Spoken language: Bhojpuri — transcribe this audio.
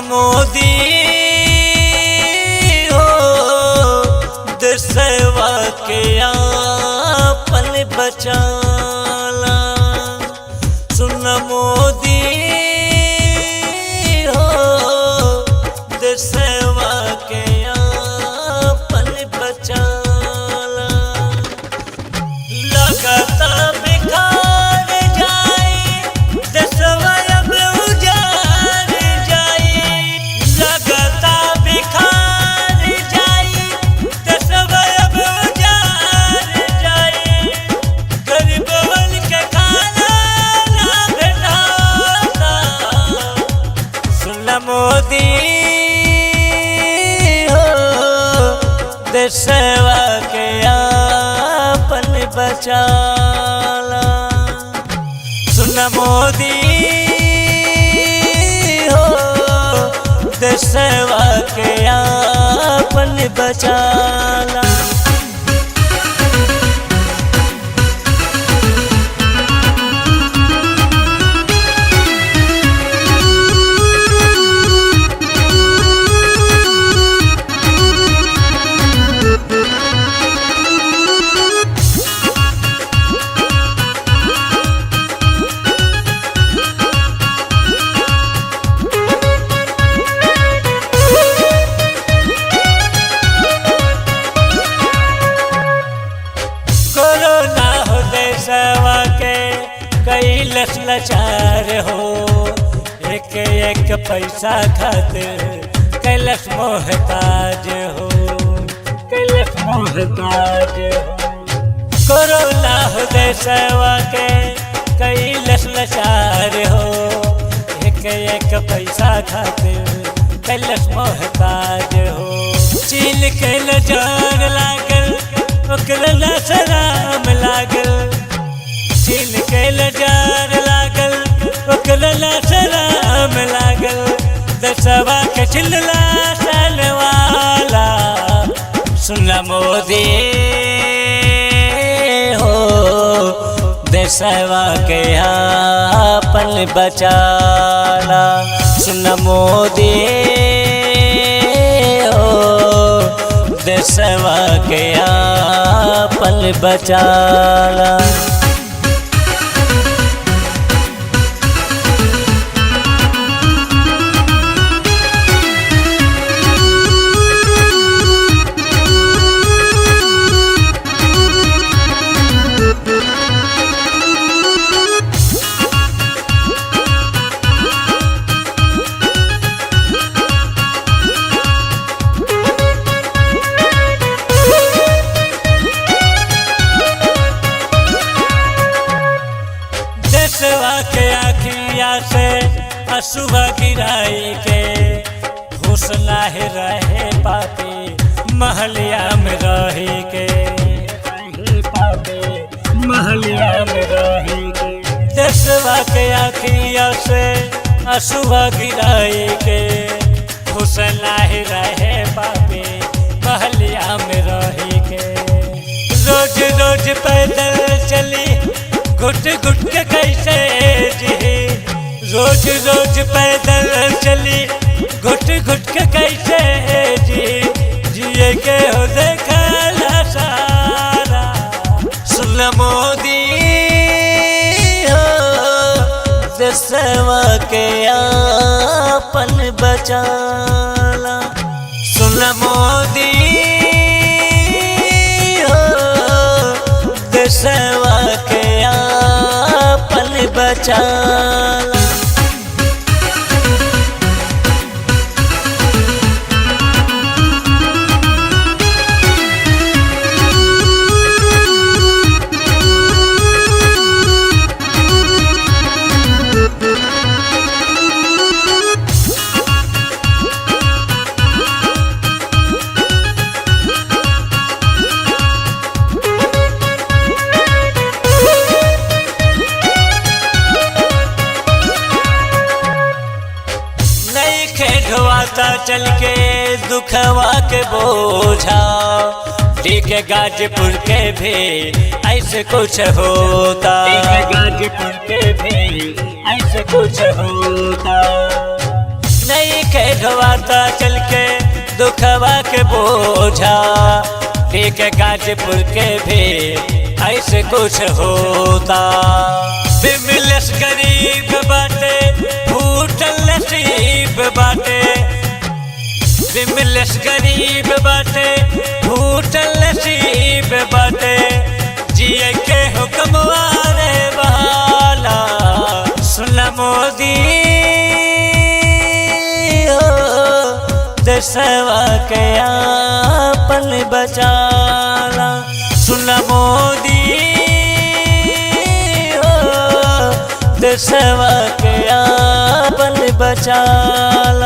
मोदी हो देशवा के आपन बचाला। सुन मोदी हो देशवा के आपन बचाला। लगता बिखार जाए देशवा अब उजाड़ जाए। लगता बिखार जाए देशवा अब उजाड़ जाए। गरीबवन के खाना ना भेटाता। सुन मोदी हो देशवा के आपन बचाला। सुन मोदी हो देशवा के आपन बचाला। कोरोना हो देशवा के कैलस लाचार हो। एक एक पैसा खातिर कैलस मोहताज हो। कैलस मोहताज हो। कोरोना हो देशवा के कैलस लाचार हो। एक एक पैसा खातिर कैलस मोहताज हो। चील के नजर लागल ओकरा शराम लागल। चील के नजर लागल ओकरा शराम लागल। देशवा के छिलला सनवाला। सुन मोदी हो देशवा के आपन बचाला। सुन मोदी हो देशवा के आपन बचाला। देशवा के आखिया से असुआ गिराई के घूस नाहे रहे पापी महलिया में रही के। महलिया में रही के। देशवा के आखिया से असुआ गिराई के घूस नाहे रहे पापी महलिया में रही के। रोज रोज पैदल चली घुट घुट के कैसे जी। रोज रोज पैदल चली घुट घुट के कैसे जी। जिए के हो देखला सारा। सुन मोदी हो देशवा के आपन बचाला। सुन मोदी हो देशवा के आपन बचाला। चल के दुखवा के बोझा ठीक है गाजीपुर के भी ऐसे कुछ होता। गाजीपुर के भी ऐसे कुछ होता। नहीं के ढोवाता चल के दुखवा के बोझा, ठीक है गाजीपुर के भी ऐसे कुछ होता। विमलेश गरीब बाटे फूटल नसीब बाटे, विमलेश गरीब बाटे फूटल नसीब बाटे, जिए के हुक्मवा रे बहाला। सुन मोदी देशवा के आपन बचाला, सुन मोदी देशवा के आपन बचाला।